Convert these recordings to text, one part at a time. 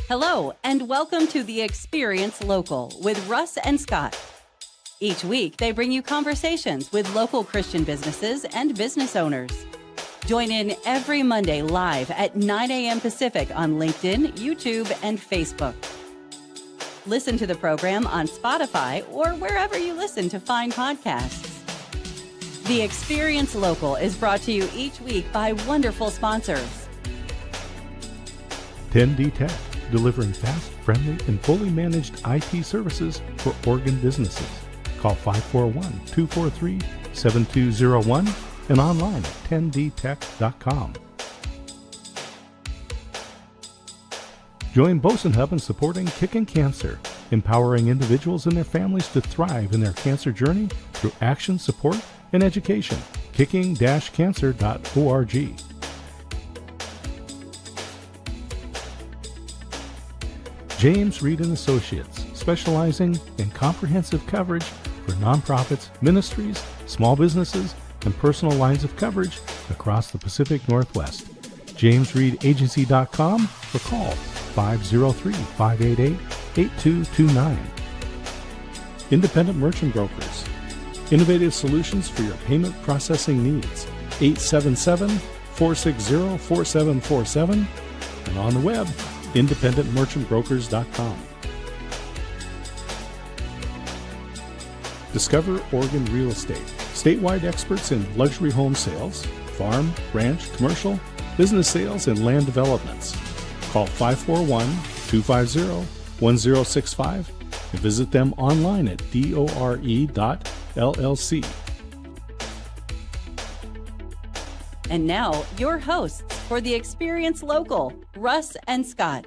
Hello, and welcome to the Experience Local with Russ and Scott. Each week, they bring you conversations with local Christian businesses and business owners. Join in every Monday live at 9 a.m. Pacific on LinkedIn, YouTube, and Facebook. Listen to the program on Spotify or wherever you listen to fine podcasts. The Experience Local is brought to you each week by wonderful sponsors. 10D Tech, delivering fast, friendly, and fully managed IT services for Oregon businesses. Call 541-243-7201 and online at 10dtech.com. Join Boson Hub in supporting Kicking Cancer, empowering individuals and their families to thrive in their cancer journey through action, support, and education. kicking-cancer.org. James Reed & Associates, specializing in comprehensive coverage for nonprofits, ministries, small businesses, and personal lines of coverage across the Pacific Northwest. JamesReedAgency.com or call 503-588-8229. Independent Merchant Brokers, innovative solutions for your payment processing needs. 877-460-4747 and on the web, independentmerchantbrokers.com. Discover Oregon Real Estate, statewide experts in luxury home sales, farm, ranch, commercial, business sales, and land developments. Call 541-250-1065 and visit them online at dore.llc. And now, your hosts for the Experience Local, Russ and Scott.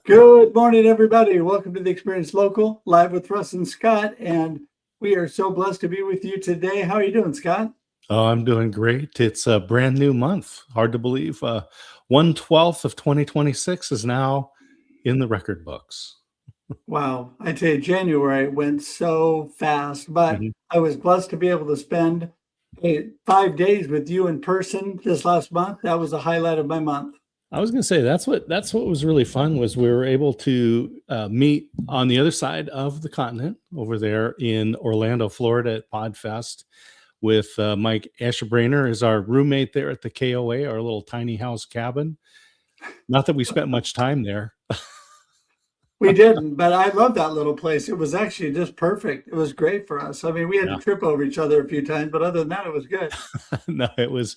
Good morning, everybody. Welcome to the Experience Local, live with Russ and Scott. And we are so blessed to be with you today. How are you doing, Scott? Oh, I'm doing great. It's a brand new month. Hard to believe. 1/12 of 2026 is now in the record books. Wow. I tell you, January went so fast, but I was blessed to be able to spend 5 days with you in person this last month. That was the highlight of my month. I was going to say that's what was really fun was we were able to meet on the other side of the continent over there in Orlando, Florida at PodFest with Mike Asherbrainer is our roommate there at the KOA, our little tiny house cabin. Not that we spent much time there. We didn't, but I love that little place. It was actually just perfect. It was great for us. I mean, we had to trip over each other a few times, but other than that, it was good. No, it was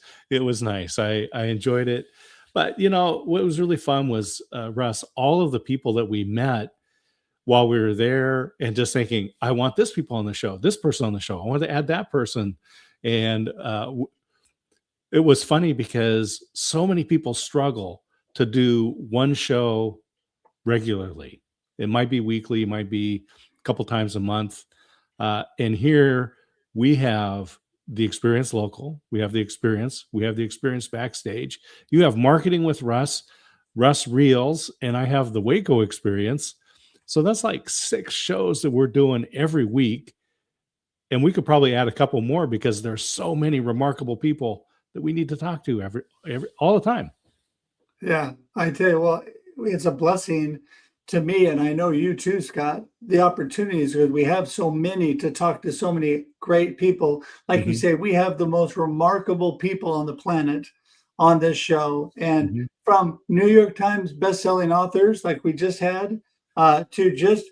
nice. I enjoyed it. But, you know, what was really fun was, Russ, all of the people that we met while we were there and just thinking, I want this people on the show, this person on the show. I want to add that person. And it was funny because so many people struggle to do one show regularly. It might be weekly, it might be a couple times a month. And here we have the Experience Local, we have the Experience Backstage. You have Marketing with Russ Reels, and I have the Waco Experience. So that's like 6 shows that we're doing every week. And we could probably add a couple more because there's so many remarkable people that we need to talk to all the time. Yeah, I tell you, well, it's a blessing to me, and I know you too, Scott, the opportunities because we have so many to talk to so many great people. Like you say, we have the most remarkable people on the planet on this show. And from New York Times bestselling authors like we just had, to just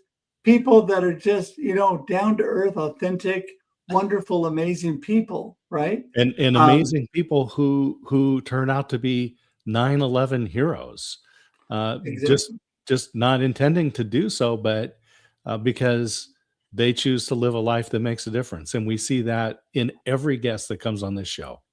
people that are just, down to earth, authentic, wonderful, amazing people, right? And amazing people who turn out to be 9/11 heroes. Exactly. Just not intending to do so, but because they choose to live a life that makes a difference. And we see that in every guest that comes on this show.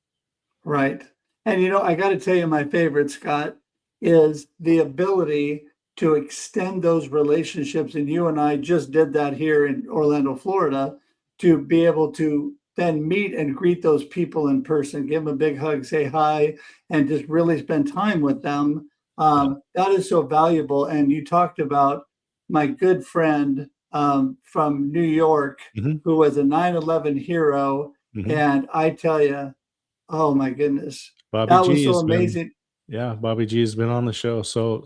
Right. And, I got to tell you, my favorite, Scott, is the ability to extend those relationships. And you and I just did that here in Orlando, Florida, to be able to then meet and greet those people in person, give them a big hug, say hi, and just really spend time with them. That is so valuable. And you talked about my good friend from New York, who was a 9/11 hero. And I tell you, oh my goodness, Bobby that G was so has amazing. Yeah, Bobby G has been on the show so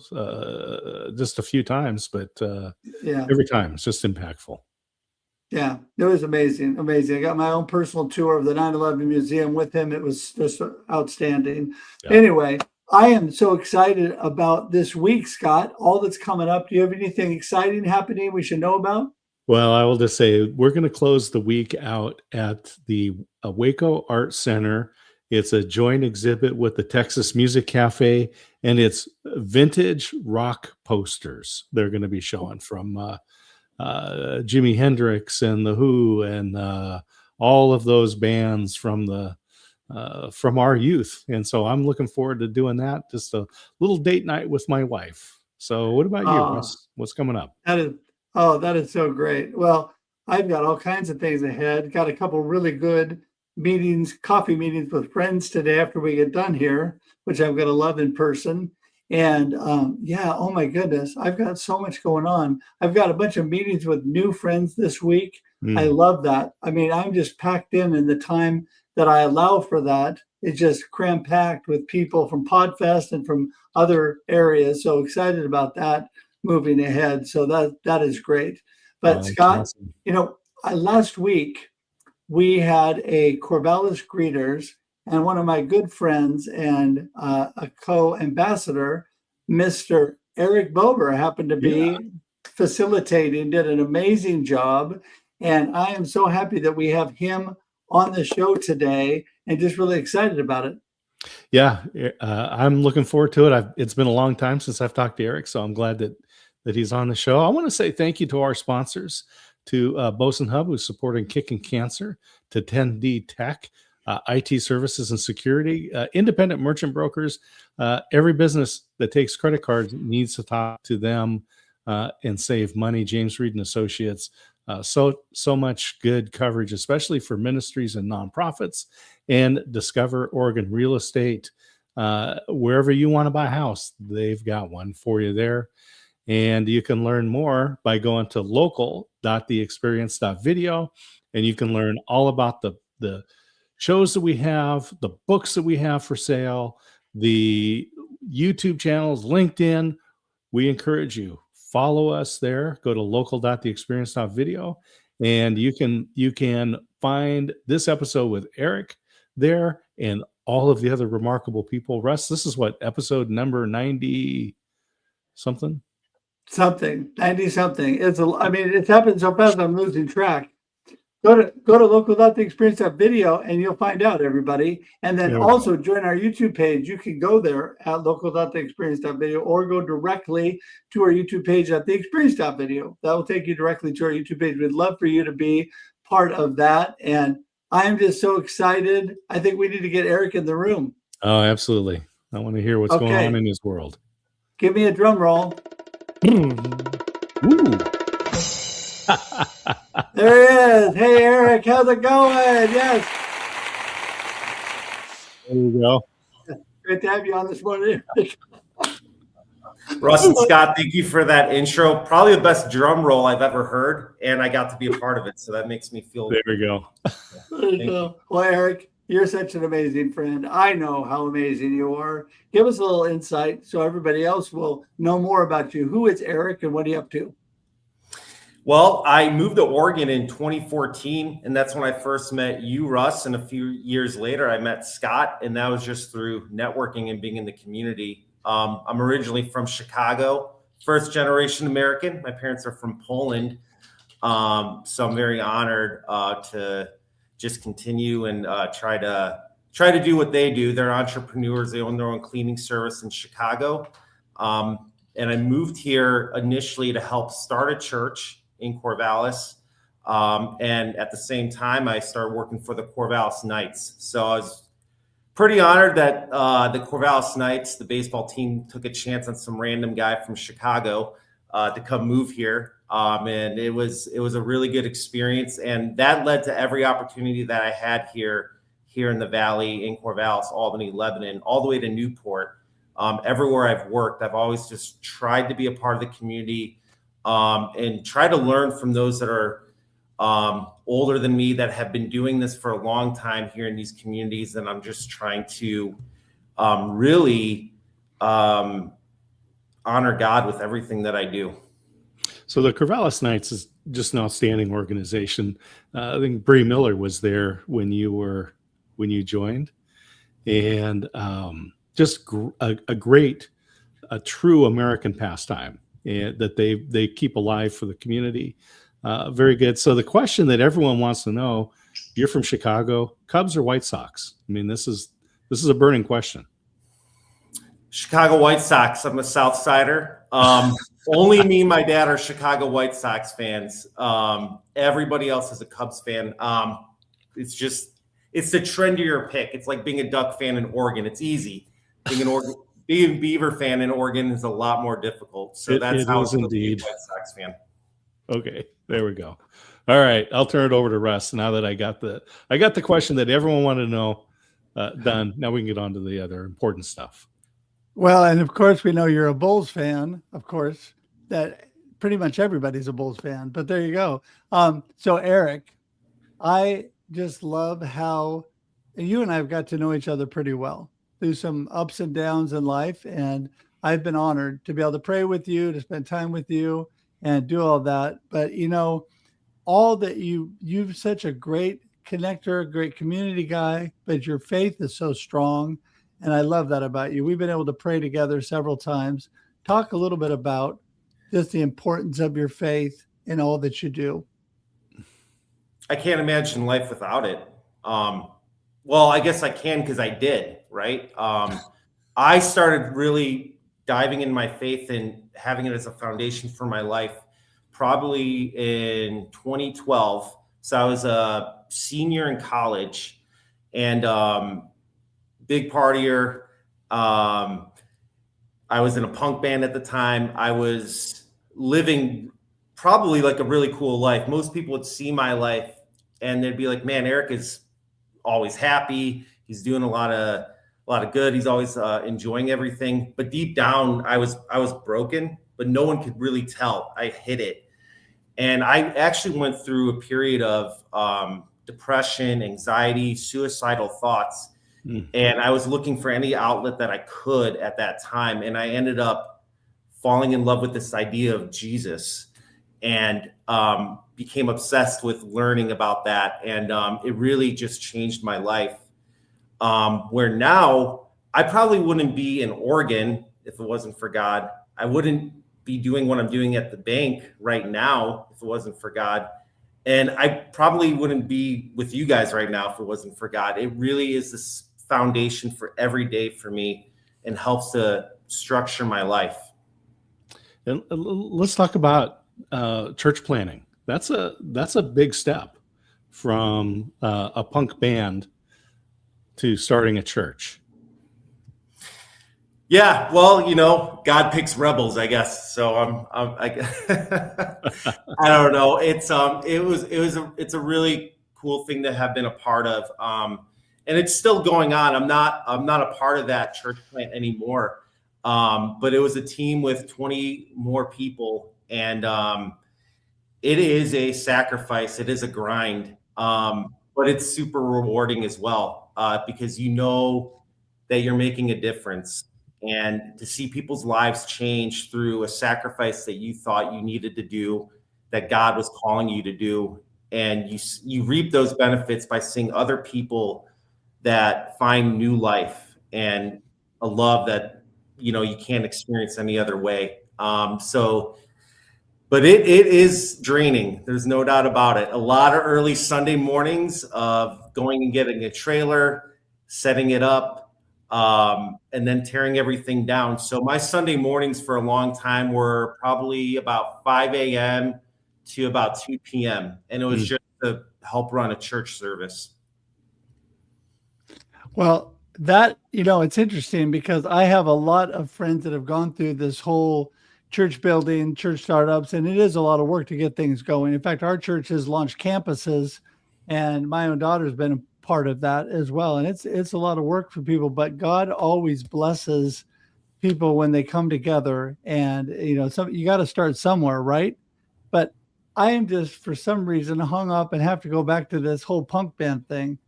just a few times, but Yeah. every time it's just impactful. Yeah, it was amazing, amazing. I got my own personal tour of the 9/11 Museum with him. It was just outstanding. Yeah. Anyway, I am so excited about this week, Scott, all that's coming up. Do you have anything exciting happening we should know about? Well, I will just say we're going to close the week out at the Waco Art Center. It's a joint exhibit with the Texas Music Cafe, and it's vintage rock posters. They're going to be showing from Jimi Hendrix and the Who and all of those bands from our youth. And so I'm looking forward to doing that. Just a little date night with my wife. So, what about you, Uh, Russ? What's coming up? that is, oh, that is so great. Well, I've got all kinds of things ahead. Got a couple really good meetings, coffee meetings with friends today after we get done here, which I'm going to love in person. And yeah, oh my goodness, I've got so much going on. I've got a bunch of meetings with new friends this week. I Mm. love that. I mean, I'm just packed in the time that I allow for that. It's just cram packed with people from Podfest and from other areas. So excited about that moving ahead. So that is great. But Oh, that's Scott, awesome. last week we had a Corvallis greeters, and one of my good friends and a co-ambassador, Mr. Eric Bober, happened to Yeah. be facilitating, did an amazing job. And I am so happy that we have him on the show today and just really excited about it. Yeah, I'm looking forward to it. It's been a long time since I've talked to Eric, so I'm glad that he's on the show. I want to say thank you to our sponsors, to Boson Hub, who's supporting Kicking Cancer, to 10D Tech, IT services and security, independent merchant brokers. Every business that takes credit cards needs to talk to them and save money. James Reed and Associates. So much good coverage, especially for ministries and nonprofits. And Discover Oregon Real Estate. Wherever you want to buy a house, they've got one for you there. And you can learn more by going to local.theexperience.video, and you can learn all about the shows that we have, the books that we have for sale, the YouTube channels, LinkedIn. We encourage you, follow us there. Go to local.theexperience.video, and you can find this episode with Eric there and all of the other remarkable people. Russ, this is what, episode number 90 something? Something, 90 something. I mean, it's happened so fast I'm losing track. Go to local.theexperience.video and you'll find out, everybody. And then There we go. also join our YouTube page. You can go there at local.theexperience.video or go directly to our YouTube page at theexperience.video. That will take you directly to our YouTube page. We'd love for you to be part of that. And I'm just so excited. I think we need to get Eric in the room. Oh, absolutely. I want to hear what's going on in his world. Give me a drum roll. Ooh. There he is. Hey, Eric, how's it going? Yes. There you go. Great to have you on this morning. Russ and Scott, thank you for that intro. Probably the best drum roll I've ever heard, and I got to be a part of it, so that makes me feel. There we go. There you go. Well, Eric, you're such an amazing friend. I know how amazing you are. Give us a little insight so everybody else will know more about you. Who is Eric and what are you up to? Well, I moved to Oregon in 2014, and that's when I first met you, Russ. And a few years later, I met Scott, and that was just through networking and being in the community. I'm originally from Chicago, first generation American. My parents are from Poland. So I'm very honored to just continue and try to do what they do. They're entrepreneurs. They own their own cleaning service in Chicago. And I moved here initially to help start a church in Corvallis. And at the same time, I started working for the Corvallis Knights. So I was pretty honored that the Corvallis Knights, the baseball team, took a chance on some random guy from Chicago to come move here. And it was a really good experience. And that led to every opportunity that I had here in the Valley, in Corvallis, Albany, Lebanon, all the way to Newport. Everywhere I've worked, I've always just tried to be a part of the community and try to learn from those that are older than me, that have been doing this for a long time here in these communities. And I'm just trying to really honor God with everything that I do. So the Corvallis Knights is just an outstanding organization. I think Bree Miller was there when you joined, and a great, a true American pastime, and that they keep alive for the community. Very good. So the question that everyone wants to know: you're from Chicago, Cubs or White Sox? I mean, this is a burning question. Chicago White Sox. I'm a South Sider. Only me and my dad are Chicago White Sox fans. Everybody else is a Cubs fan. It's the trendier pick. It's like being a Duck fan in Oregon. It's easy. Being a Beaver fan in Oregon is a lot more difficult. So that's how it's indeed. White Sox fan. Okay, there we go. All right, I'll turn it over to Russ now that I got the question that everyone wanted to know done. Now we can get on to the other important stuff. Well, and of course, we know you're a Bulls fan, of course, that pretty much everybody's a Bulls fan, but there you go. So Eric, I just love how you and I have got to know each other pretty well through some ups and downs in life. And I've been honored to be able to pray with you, to spend time with you and do all that. But, all that you've such a great connector, a great community guy, but your faith is so strong. And I love that about you. We've been able to pray together several times. Talk a little bit about just the importance of your faith in all that you do. I can't imagine life without it. Well, I guess I can because I did, right? I started really diving in my faith and having it as a foundation for my life probably in 2012. So I was a senior in college and big partier. I was in a punk band at the time. I was living probably like a really cool life. Most people would see my life and they'd be like, man, Eric is always happy. He's doing a lot of good. He's always enjoying everything. But deep down, I was broken, but no one could really tell. I hid it. And I actually went through a period of depression, anxiety, suicidal thoughts. And I was looking for any outlet that I could at that time. And I ended up falling in love with this idea of Jesus and became obsessed with learning about that. And it really just changed my life. Where now I probably wouldn't be in Oregon if it wasn't for God. I wouldn't be doing what I'm doing at the bank right now if it wasn't for God. And I probably wouldn't be with you guys right now if it wasn't for God. It really is this foundation for every day for me and helps to structure my life. And let's talk about church planning. That's a big step from a punk band to starting a church. Yeah, well, God picks rebels, I guess. So I don't know. It's a really cool thing to have been a part of. And it's still going on. I'm not a part of that church plant anymore. But it was a team with 20 more people, and it is a sacrifice. It is a grind, but it's super rewarding as well because you know that you're making a difference, and to see people's lives change through a sacrifice that you thought you needed to do, that God was calling you to do, and you reap those benefits by seeing other people that find new life and a love that you can't experience any other way. But it is draining. There's no doubt about it. A lot of early Sunday mornings of going and getting a trailer, setting it up, and then tearing everything down. So my Sunday mornings for a long time were probably about 5 a.m. to about 2 p.m. And it was just to help run a church service. Well, that, it's interesting because I have a lot of friends that have gone through this whole church building, church startups, and it is a lot of work to get things going. In fact, our church has launched campuses, and my own daughter's been a part of that as well. And it's a lot of work for people, but God always blesses people when they come together. And, you got to start somewhere, right? But I am just, for some reason, hung up and have to go back to this whole punk band thing.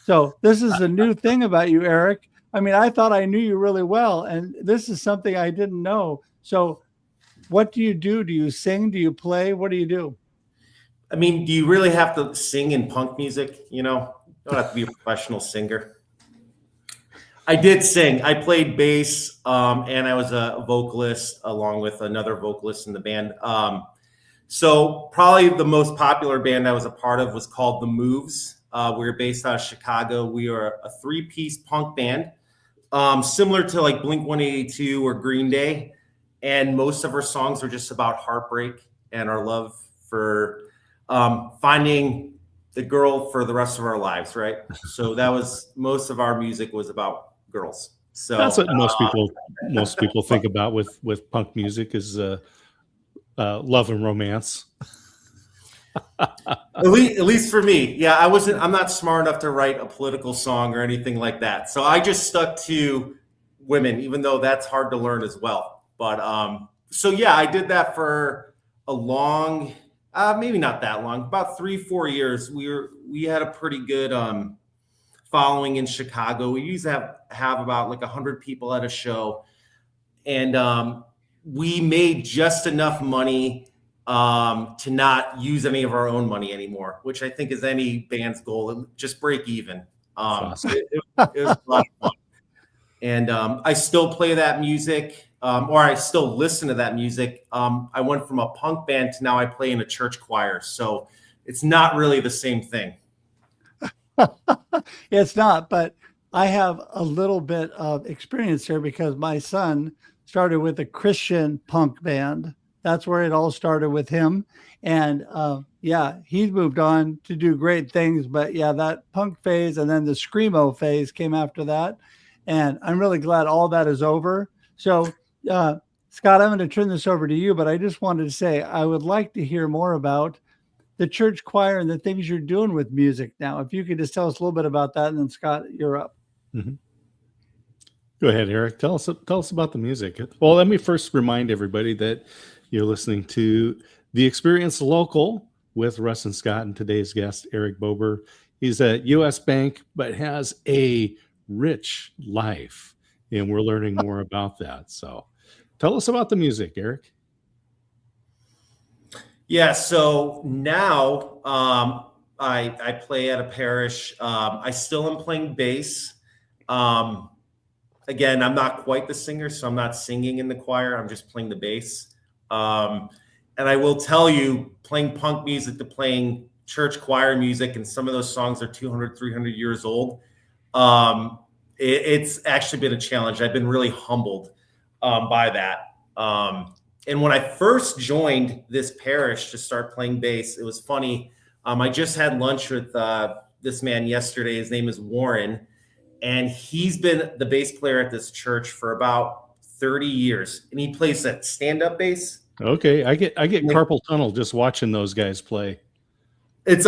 So this is a new thing about you, Eric. I mean, I thought I knew you really well, and this is something I didn't know. So what do you do? Do you sing? Do you play? What do you do? I mean, do you really have to sing in punk music? You know, you don't have to be a professional singer. I did sing. I played bass, and I was a vocalist along with another vocalist in the band. So probably the most popular band I was a part of was called The Moves. We were based out of Chicago. We are a 3-piece punk band, similar to like Blink-182 or Green Day. And most of our songs are just about heartbreak and our love for finding the girl for the rest of our lives, right? So that was most of our music was about girls. So that's what most people think about with punk music is love and romance. at least for me. Yeah, I'm not smart enough to write a political song or anything like that. So I just stuck to women, even though that's hard to learn as well. But so yeah, I did that for a long, maybe not that long, about 3-4 years. We had a pretty good following in Chicago. We used to have about like 100 people at a show, and we made just enough money to not use any of our own money anymore, which I think is any band's goal. Just break even. Awesome. It was a lot of fun. And I still play that music, or I still listen to that music. I went from a punk band to now I play in a church choir. So it's not really the same thing. It's not, but I have a little bit of experience here because my son started with a Christian punk band. That's where it all started with him. And yeah, he's moved on to do great things. But yeah, that punk phase and then the screamo phase came after that. And I'm really glad all that is over. So, Scott, I'm going to turn this over to you, but I just wanted to say I would like to hear more about the church choir and the things you're doing with music now. If you could just tell us a little bit about that, and then Scott, you're up. Mm-hmm. Go ahead, Eric. Tell us about the music. Well, let me first remind everybody that you're listening to The Experience Local with Russ and Scott, and today's guest, Eric Bober. He's at U.S. Bank, but has a rich life, and we're learning more about that. So tell us about the music, Eric. Yeah, so now I play at a parish. I still am playing bass. Again, I'm not quite the singer, so I'm not singing in the choir. I'm just playing the bass. And I will tell you, playing punk music to playing church choir music, and some of those songs are 200, 300 years old. It's actually been a challenge. I've been really humbled by that. And when I first joined this parish to start playing bass, it was funny. I just had lunch with this man yesterday. His name is Warren, and he's been the bass player at this church for about 30 years. And he plays that stand-up bass. Okay, I get carpal tunnel just watching those guys play. It's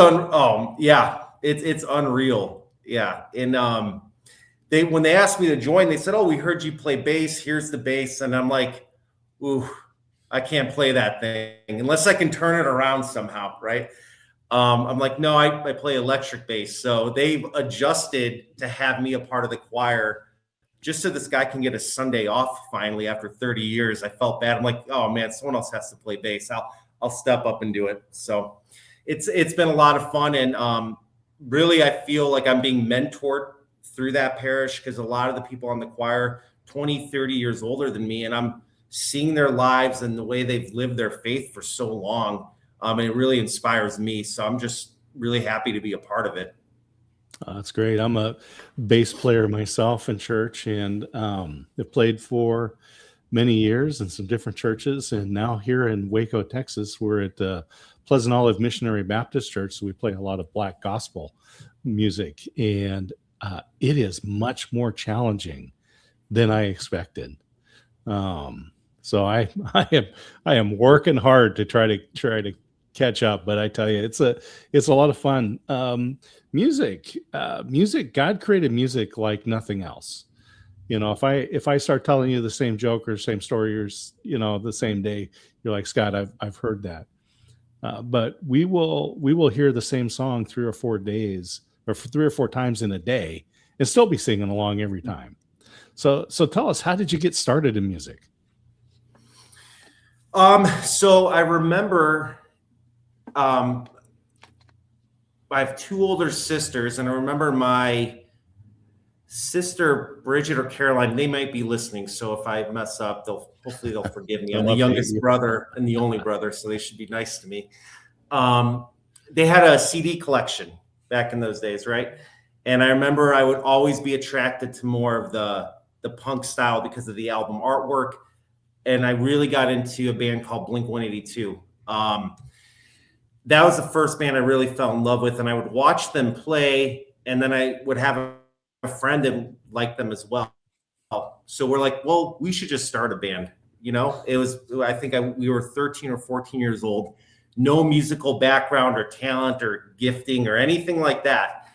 it's unreal. Yeah, and when they asked me to join, they said, "Oh, we heard you play bass. Here's the bass," and I'm like, "Ooh, I can't play that thing unless I can turn it around somehow, right?" I'm like, "No, I play electric bass." So they've adjusted to have me a part of the choir just so this guy can get a Sunday off finally after 30 years. I felt bad. I'm like, "Oh man, someone else has to play bass. I'll step up and do it." So it's been a lot of fun, and really I feel like I'm being mentored through that parish because a lot of the people on the choir 20, 30 years older than me, and I'm seeing their lives and the way they've lived their faith for so long. And it really inspires me. So I'm just really happy to be a part of it. That's great. I'm a bass player myself in church, and have played for many years in some different churches. And now here in Waco, Texas, we're at Pleasant Olive Missionary Baptist Church. So we play a lot of Black gospel music, and it is much more challenging than I expected. So I am working hard to try to catch up, but I tell you, it's a lot of fun. Music, God created music like nothing else. You know, if I start telling you the same joke or same story or, the same day, you're like, Scott, I've heard that. But we will hear the same song 3 or 4 days or 3 or 4 times in a day and still be singing along every time. So tell us, how did you get started in music? So I remember, I have two older sisters, and I remember my sister Bridget or Caroline. They might be listening, so if I mess up, hopefully they'll forgive me. I'm the youngest brother and the only brother, so they should be nice to me. They had a CD collection back in those days, right? And I remember I would always be attracted to more of the punk style because of the album artwork. And I really got into a band called Blink-182. That was the first band I really fell in love with, and I would watch them play, and then I would have a friend that liked them as well. So we're like, well, we should just start a band. You know, we were 13 or 14 years old, no musical background or talent or gifting or anything like that.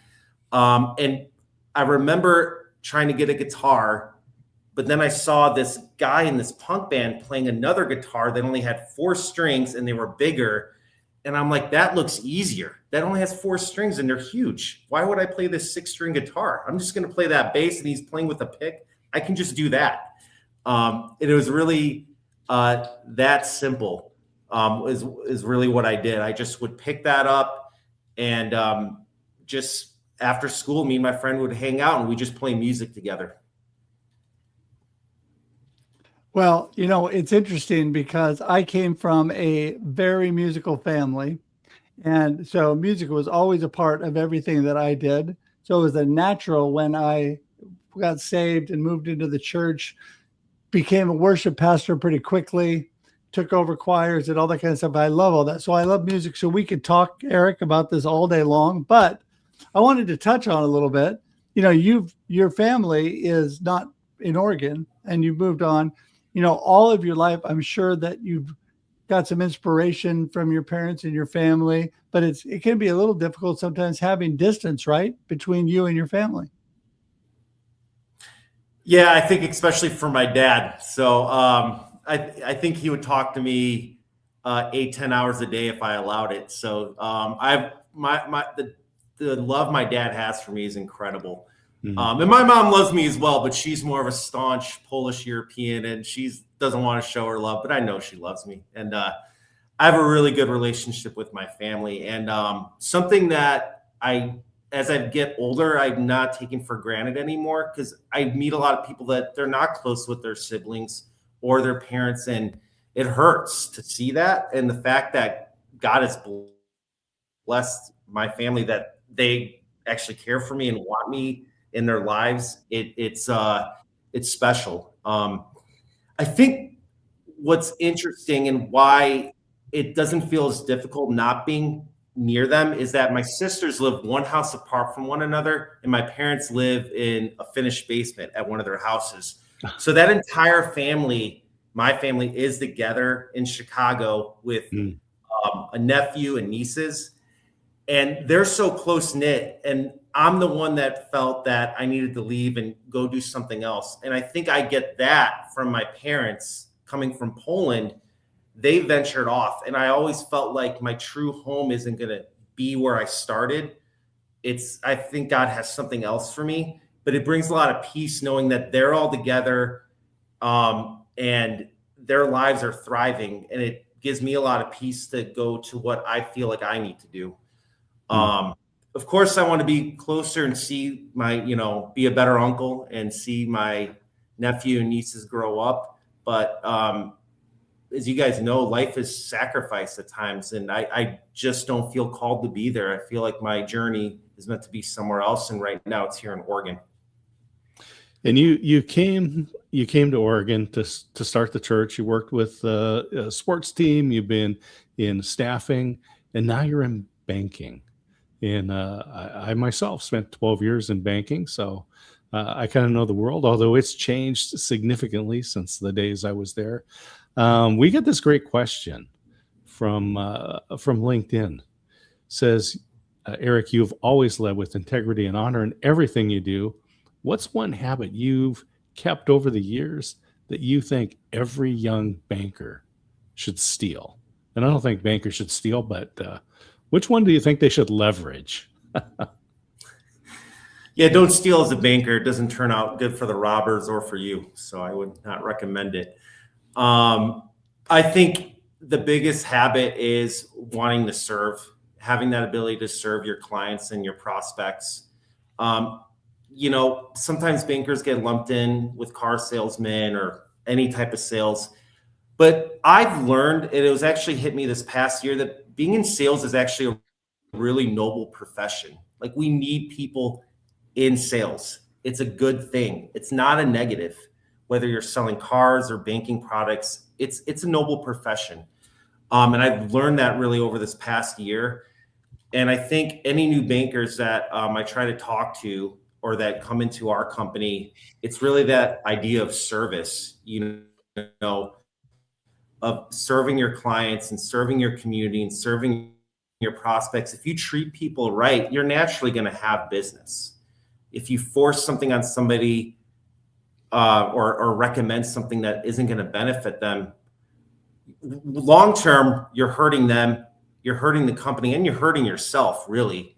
And I remember trying to get a guitar, but then I saw this guy in this punk band playing another guitar that only had 4 strings and they were bigger. And I'm like, that looks easier. That only has 4 strings and they're huge. Why would I play this 6-string guitar? I'm just going to play that bass, and he's playing with a pick. I can just do that. And it was really that simple. Is really what I did. I just would pick that up, and just after school, me and my friend would hang out and we just play music together. Well, it's interesting because I came from a very musical family. And so music was always a part of everything that I did. So it was a natural when I got saved and moved into the church, became a worship pastor pretty quickly, took over choirs and all that kind of stuff. I love all that. So I love music. So we could talk, Eric, about this all day long. But I wanted to touch on a little bit. Your family is not in Oregon, and you've moved on. All of your life, I'm sure that you've got some inspiration from your parents and your family, but it can be a little difficult sometimes having distance, right, between you and your family. Yeah, I think especially for my dad. So I think he would talk to me 8-10 hours a day if I allowed it. So the love my dad has for me is incredible. And my mom loves me as well, but she's more of a staunch Polish European, and she doesn't want to show her love, but I know she loves me. And I have a really good relationship with my family. And something that as I get older, I'm not taking for granted anymore, because I meet a lot of people that they're not close with their siblings or their parents, and it hurts to see that. And the fact that God has blessed my family, that they actually care for me and want me in their lives, it's special. I think what's interesting and why it doesn't feel as difficult not being near them is that my sisters live one house apart from one another, and my parents live in a finished basement at one of their houses. So that entire family, my family, is together in Chicago with a nephew and nieces, and they're so close knit. And I'm the one that felt that I needed to leave and go do something else. And I think I get that from my parents coming from Poland. They ventured off, and I always felt like my true home isn't going to be where I started. I think God has something else for me, but it brings a lot of peace knowing that they're all together, and their lives are thriving. And it gives me a lot of peace to go to what I feel like I need to do. Of course, I want to be closer and see be a better uncle and see my nephew and nieces grow up. But as you guys know, life is sacrifice at times, and I just don't feel called to be there. I feel like my journey is meant to be somewhere else, and right now it's here in Oregon. And you came to Oregon to start the church. You worked with a sports team. You've been in staffing, and now you're in banking. And I myself spent 12 years in banking, so I kind of know the world, although it's changed significantly since the days I was there. We get this great question from LinkedIn. It says, Eric, you've always led with integrity and honor in everything you do. What's one habit you've kept over the years that you think every young banker should steal? And I don't think bankers should steal, but which one do you think they should leverage? Yeah, don't steal as a banker. It doesn't turn out good for the robbers or for you. So I would not recommend it. I think the biggest habit is wanting to serve, having that ability to serve your clients and your prospects. Sometimes bankers get lumped in with car salesmen or any type of sales. But I've learned, and it was actually hit me this past year, that being in sales is actually a really noble profession. Like, we need people in sales. It's a good thing. It's not a negative. Whether you're selling cars or banking products, it's a noble profession. And I've learned that really over this past year. And I think any new bankers that I try to talk to or that come into our company, it's really that idea of service, of serving your clients and serving your community and serving your prospects. If you treat people right, you're naturally going to have business. If you force something on somebody or recommend something that isn't going to benefit them, long term, you're hurting them, you're hurting the company, and you're hurting yourself, really,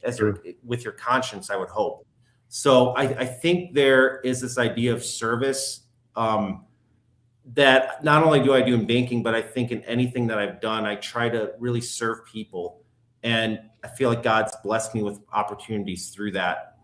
with your conscience, I would hope. So I think there is this idea of service that not only do I do in banking, but I think in anything that I've done, I try to really serve people. And I feel like God's blessed me with opportunities through that.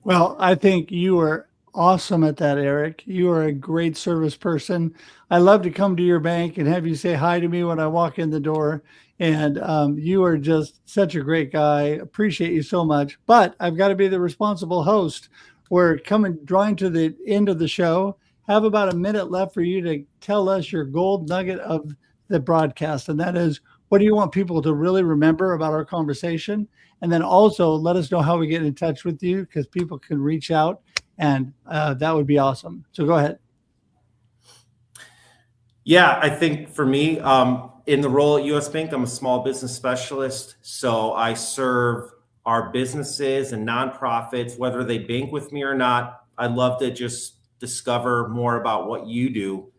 Well, I think you are awesome at that, Eric. You are a great service person. I love to come to your bank and have you say hi to me when I walk in the door. And you are just such a great guy. Appreciate you so much. But I've got to be the responsible host. We're drawing to the end of the show. Have about a minute left for you to tell us your gold nugget of the broadcast. And that is, what do you want people to really remember about our conversation? And then also let us know how we get in touch with you, because people can reach out, and that would be awesome. So go ahead. Yeah, I think for me, in the role at US Bank, I'm a small business specialist. So I serve our businesses and nonprofits, whether they bank with me or not. I'd love to just discover more about what you do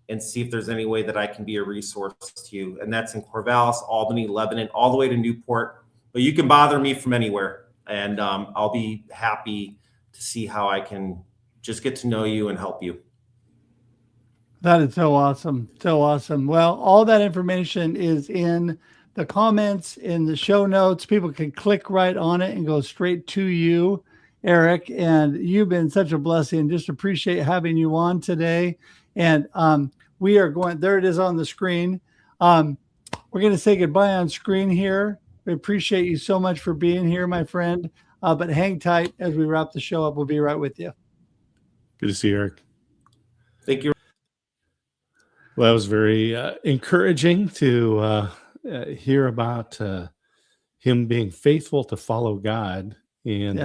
and see if there's any way that I can be a resource to you. And that's in Corvallis, Albany, Lebanon, all the way to Newport. But you can bother me from anywhere, and I'll be happy to see how I can just get to know you and help you. That is so awesome. So awesome. Well, all that information is in the comments, in the show notes. People can click right on it and go straight to you, Eric. And you've been such a blessing. Just appreciate having you on today. And we are going, there it is on the screen. We're going to say goodbye on screen here. We appreciate you so much for being here, my friend. But hang tight as we wrap the show up. We'll be right with you. Good to see you, Eric. Thank you. Well, that was very encouraging to hear about him being faithful to follow God and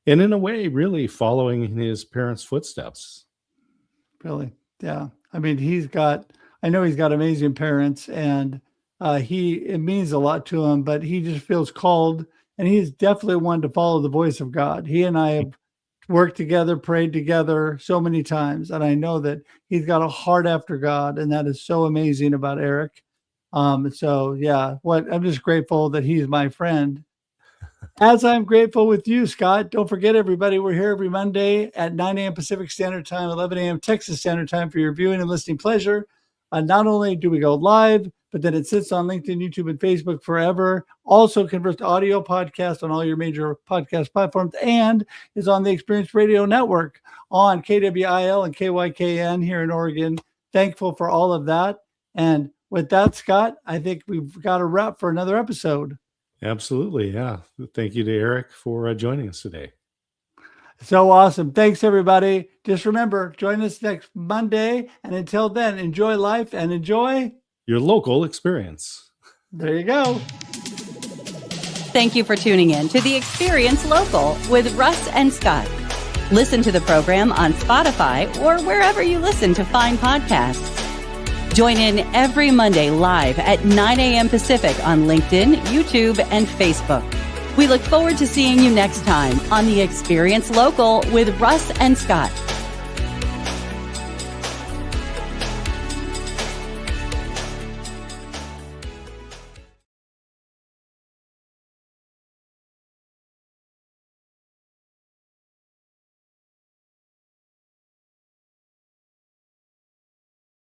in a way, really following in his parents' footsteps. Really. Yeah. I mean, I know he's got amazing parents, and it means a lot to him, but he just feels called, and he's definitely one to follow the voice of God. He and I have worked together, prayed together so many times, and I know that he's got a heart after God, and that is so amazing about Eric. So yeah, I'm just grateful that he's my friend. As I'm grateful with you, Scott. Don't forget, everybody, we're here every Monday at 9 a.m. Pacific Standard Time, 11 a.m. Texas Standard Time for your viewing and listening pleasure. Not only do we go live, but then it sits on LinkedIn, YouTube, and Facebook forever. Also converts to audio podcast on all your major podcast platforms, and is on the Experience Radio Network on KWIL and KYKN here in Oregon. Thankful for all of that. And with that, Scott, I think we've got a wrap for another episode. Absolutely. Yeah. Thank you to Eric for joining us today. So awesome. Thanks, everybody. Just remember, join us next Monday. And until then, enjoy life and enjoy your local experience. There you go. Thank you for tuning in to The Experience Local with Russ and Scott. Listen to the program on Spotify or wherever you listen to fine podcasts. Join in every Monday live at 9 a.m. Pacific on LinkedIn, YouTube, and Facebook. We look forward to seeing you next time on The Experience Local with Russ and Scott.